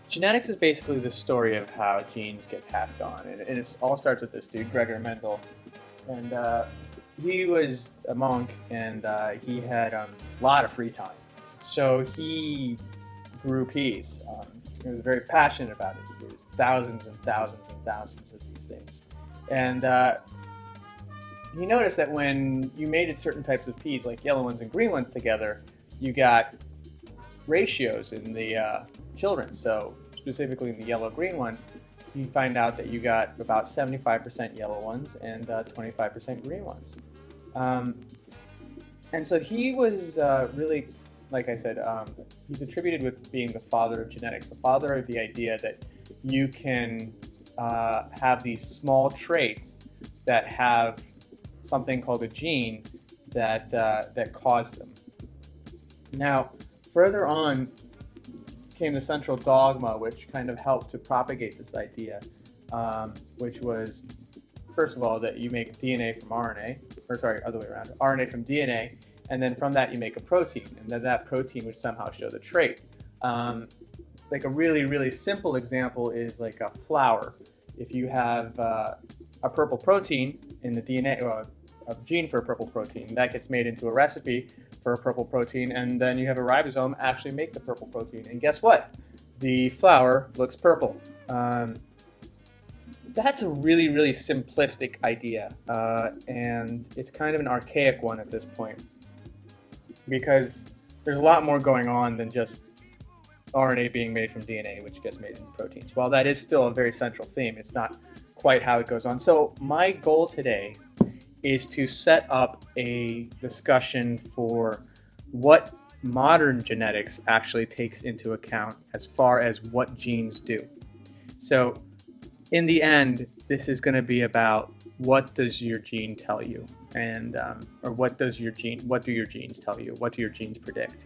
Genetics is basically the story of how genes get passed on, and it all starts with this dude, Gregor Mendel, and he was a monk, and he had a lot of free time, so he grew peas. He was very passionate about it. He grew thousands and thousands and thousands of these things, and he noticed that when you mated certain types of peas, like yellow ones and green ones together, you got ratios in the children. So specifically in the yellow-green one, you find out that you got about 75% yellow ones and 25% green ones. Um, and so he was really, like I said, he's attributed with being the father of genetics, the father of the idea that you can have these small traits that have something called a gene that cause them. Now, further on came the central dogma, which kind of helped to propagate this idea, which was, first of all, that you make DNA from RNA, or sorry, other way around, RNA from DNA, and then from that you make a protein, and then that protein would somehow show the trait. Like a really, really simple example is like a flower. If you have a purple protein in the DNA, or a gene for a purple protein, that gets made into a recipe for a purple protein, and then you have a ribosome actually make the purple protein. And guess what? The flower looks purple. That's a really, really simplistic idea, and it's kind of an archaic one at this point, because there's a lot more going on than just RNA being made from DNA, which gets made into proteins. While that is still a very central theme, it's not quite how it goes on. So my goal today is to set up a discussion for what modern genetics actually takes into account as far as what genes do. So in the end, this is going to be about what does your gene tell you, and or what do your genes tell you? What do your genes predict?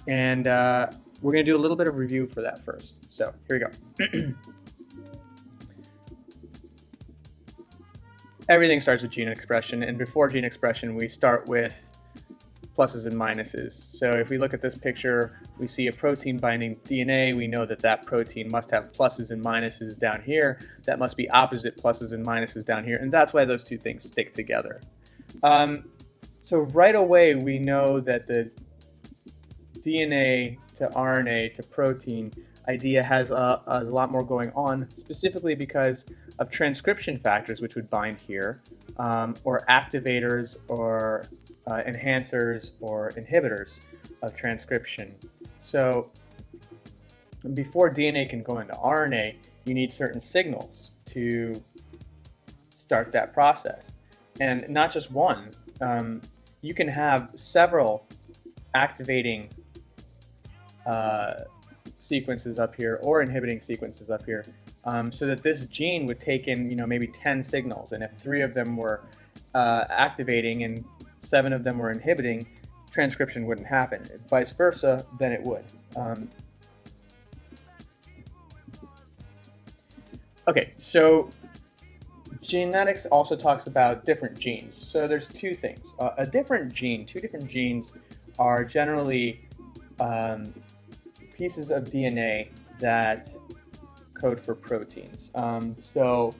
And we're going to do a little bit of review for that first. So here we go. Everything starts with gene expression, and before gene expression, we start with pluses and minuses. So if we look at this picture, we see a protein binding DNA. We know that that protein must have pluses and minuses down here. That must be opposite pluses and minuses down here, and that's why those two things stick together. So right away, we know that the DNA to RNA to protein idea has a lot more going on, specifically because of transcription factors, which would bind here, or activators, or enhancers, or inhibitors of transcription. So before DNA can go into RNA, you need certain signals to start that process. And not just one. You can have several activating sequences up here or inhibiting sequences up here, so that this gene would take in, maybe 10 signals, and if 3 of them were activating and 7 of them were inhibiting, transcription wouldn't happen. If vice versa, then it would. Okay, so genetics also talks about different genes. So there's two things. Two different genes are generally pieces of DNA that code for proteins. So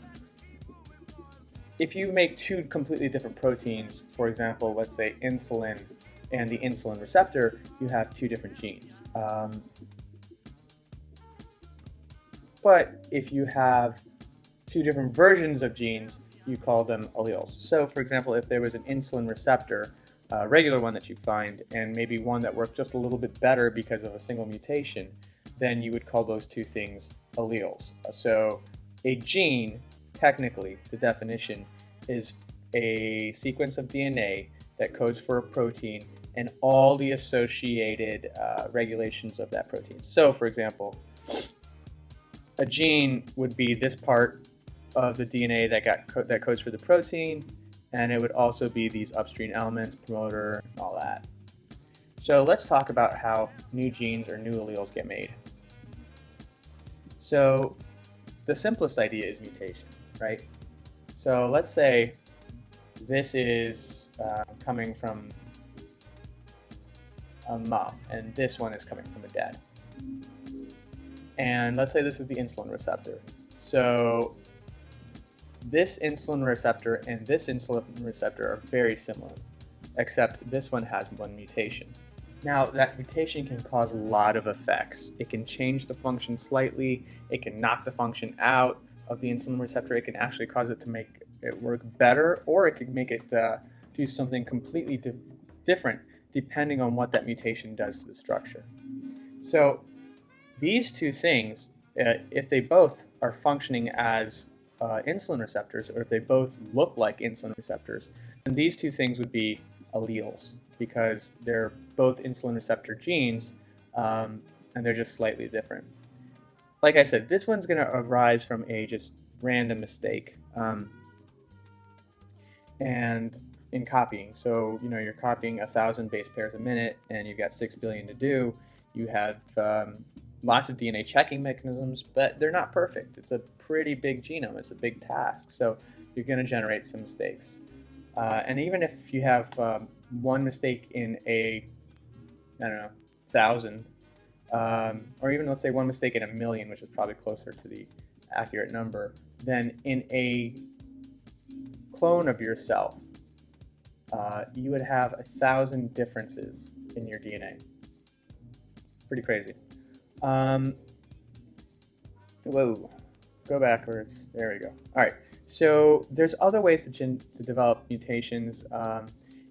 if you make 2 completely different proteins, for example, let's say insulin and the insulin receptor, you have 2 different genes. But if you have 2 different versions of genes, you call them alleles. So for example, if there was an insulin receptor, a regular one that you find, and maybe one that worked just a little bit better because of a single mutation, then you would call those 2 things alleles. So a gene, technically, the definition, is a sequence of DNA that codes for a protein and all the associated regulations of that protein. So for example, a gene would be this part of the DNA that codes for the protein, and it would also be these upstream elements, promoter, and all that. So let's talk about how new genes or new alleles get made. So the simplest idea is mutation, right? So let's say this is coming from a mom, and this one is coming from a dad. And let's say this is the insulin receptor. So this insulin receptor and this insulin receptor are very similar, except this one has one mutation. Now, that mutation can cause a lot of effects. It can change the function slightly, it can knock the function out of the insulin receptor, it can actually cause it to make it work better, or it can make it do something completely different depending on what that mutation does to the structure. So these two things, if they both are functioning as insulin receptors, or if they both look like insulin receptors, then these two things would be alleles, because they're both insulin receptor genes, and they're just slightly different. Like I said, this one's going to arise from a just random mistake, and in copying. So, you're copying 1,000 base pairs a minute, and you've got 6 billion to do. You have lots of DNA checking mechanisms, but they're not perfect. It's a pretty big genome. It's a big task. So you're going to generate some mistakes. And even if you have one mistake in a, 1,000, or even let's say one mistake in 1,000,000, which is probably closer to the accurate number, then in a clone of yourself, you would have 1,000 differences in your DNA. Pretty crazy. Whoa, go backwards. There we go. All right. So there's other ways to develop mutations.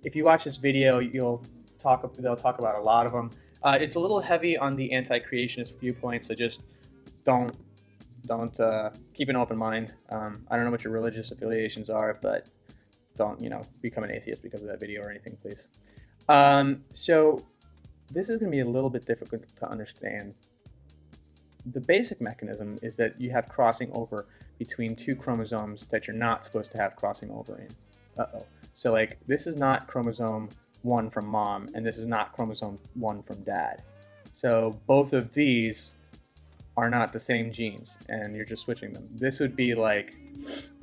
If you watch this video, they'll talk about a lot of them. It's a little heavy on the anti-creationist viewpoint, so just don't keep an open mind. I don't know what your religious affiliations are, but don't become an atheist because of that video or anything, please. So this is going to be a little bit difficult to understand. The basic mechanism is that you have crossing over between two chromosomes that you're not supposed to have crossing over in. So like this is not chromosome 1 from mom, and this is not chromosome 1 from dad. So both of these are not the same genes, and you're just switching them. This would be like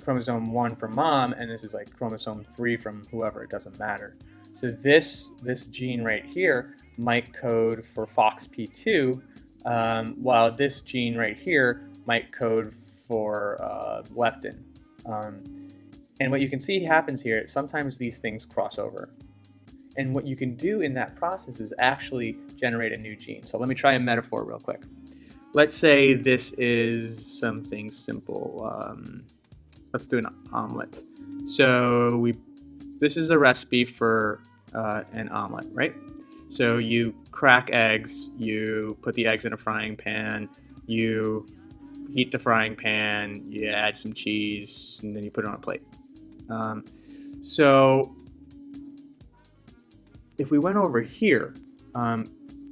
chromosome 1 from mom, and this is like chromosome 3 from whoever. It doesn't matter. So this gene right here might code for FOXP2, while this gene right here might code for leptin. And what you can see happens here, sometimes these things cross over. And what you can do in that process is actually generate a new gene. So let me try a metaphor real quick. Let's say this is something simple. Let's do an omelet. So this is a recipe for an omelet, right? So you crack eggs, you put the eggs in a frying pan, you heat the frying pan, you add some cheese, and then you put it on a plate. So if we went over here,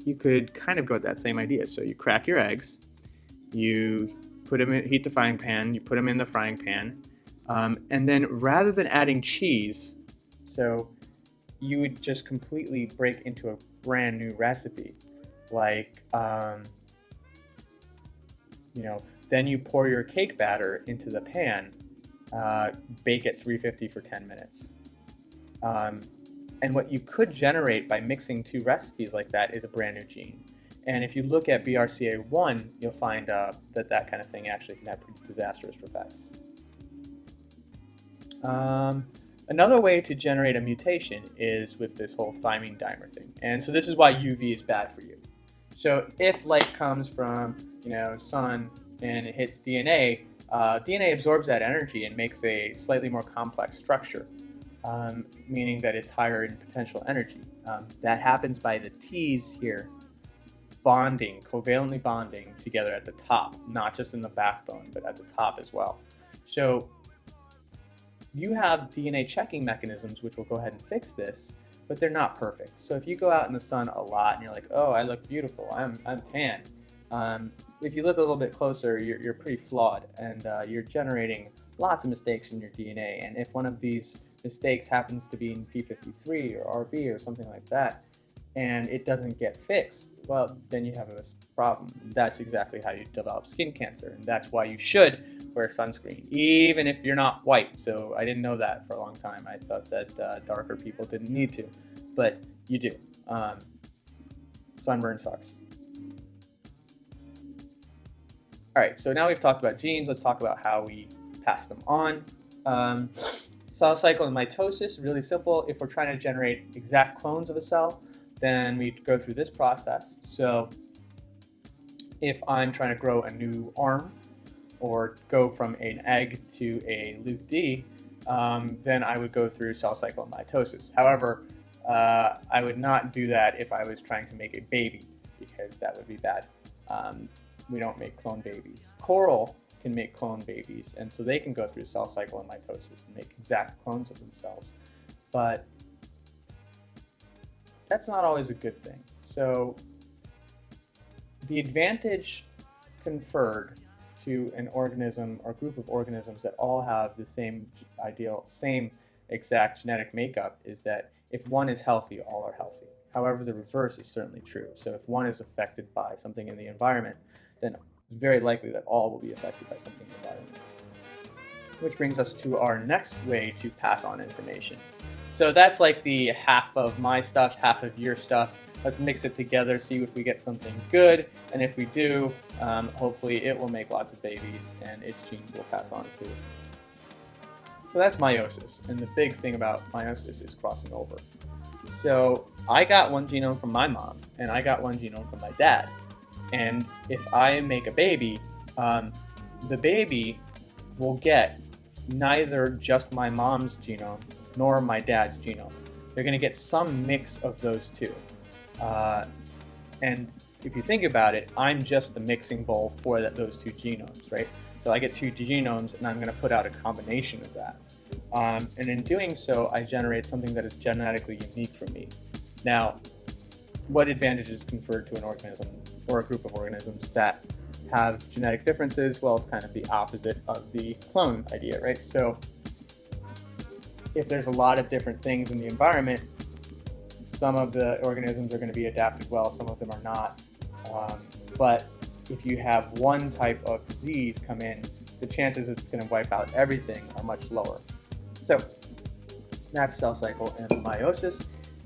you could kind of go with that same idea. So you crack your eggs, you put them in, heat the frying pan, you put them in the frying pan, and then rather than adding cheese, so you would just completely break into a brand new recipe. Like, then you pour your cake batter into the pan, bake at 350 for 10 minutes. And what you could generate by mixing two recipes like that is a brand new gene. And if you look at BRCA1, you'll find that kind of thing actually can have pretty disastrous effects. Another way to generate a mutation is with this whole thymine dimer thing. And so this is why UV is bad for you. So if light comes from, sun and it hits DNA, DNA absorbs that energy and makes a slightly more complex structure, meaning that it's higher in potential energy. That happens by the T's here bonding, covalently bonding together at the top, not just in the backbone, but at the top as well. So you have DNA checking mechanisms which will go ahead and fix this, but they're not perfect. So if you go out in the sun a lot and you're like, oh, I look beautiful, I'm tan. If you look a little bit closer, you're pretty flawed, and you're generating lots of mistakes in your DNA. And if one of these mistakes happens to be in P53 or RB or something like that, and it doesn't get fixed, well, then you have a problem. That's exactly how you develop skin cancer, and that's why you should wear sunscreen, even if you're not white. So I didn't know that for a long time. I thought that darker people didn't need to, but you do. Sunburn sucks. All right, so now we've talked about genes. Let's talk about how we pass them on. Cell cycle and mitosis, really simple. If we're trying to generate exact clones of a cell, then we go through this process. So if I'm trying to grow a new arm or go from an egg to a Luke D, then I would go through cell cycle and mitosis. However, I would not do that if I was trying to make a baby, because that would be bad. We don't make clone babies. Coral can make clone babies, and so they can go through cell cycle and mitosis and make exact clones of themselves. But that's not always a good thing. So the advantage conferred to an organism or group of organisms that all have the same same exact genetic makeup is that if one is healthy, all are healthy. However, the reverse is certainly true. So if one is affected by something in the environment, then it's very likely that all will be affected by something in the environment. Which brings us to our next way to pass on information. So that's like the half of my stuff, half of your stuff. Let's mix it together, see if we get something good, and if we do, hopefully it will make lots of babies and its genes will pass on too. So that's meiosis, and the big thing about meiosis is crossing over. So I got one genome from my mom, and I got one genome from my dad. And if I make a baby, the baby will get neither just my mom's genome nor my dad's genome. They're going to get some mix of those two. And if you think about it, I'm just the mixing bowl for those two genomes, right? So I get two genomes, and I'm going to put out a combination of that. And in doing so, I generate something that is genetically unique for me. Now, what advantage is conferred to an organism or a group of organisms that have genetic differences? Well, it's kind of the opposite of the clone idea, right? So if there's a lot of different things in the environment, some of the organisms are going to be adapted well, some of them are not. But if you have one type of disease come in, the chances it's going to wipe out everything are much lower. So that's cell cycle and meiosis.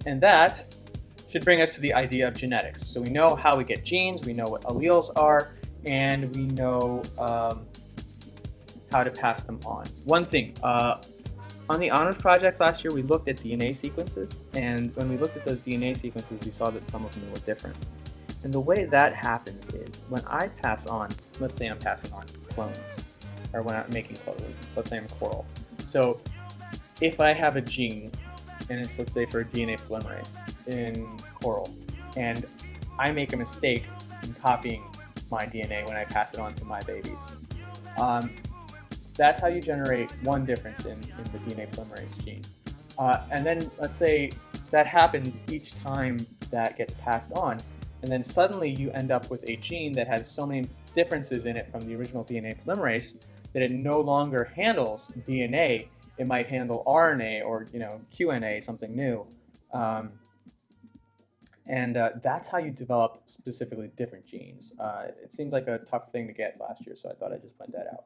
And that should bring us to the idea of genetics. So we know how we get genes, we know what alleles are, and we know how to pass them on. One thing, on the honors project last year, we looked at DNA sequences, and when we looked at those DNA sequences, we saw that some of them were different. And the way that happens is when I pass on, let's say I'm passing on clones, or when I'm making clones, let's say I'm coral. So if I have a gene, and it's, let's say, for a DNA polymerase in coral, and I make a mistake in copying my DNA when I pass it on to my babies, that's how you generate one difference in the DNA polymerase gene. And then let's say that happens each time that gets passed on, and then suddenly you end up with a gene that has so many differences in it from the original DNA polymerase that it no longer handles DNA. It might handle RNA or QNA, something new. And that's how you develop specifically different genes. It seemed like a tough thing to get last year, so I thought I'd just point that out.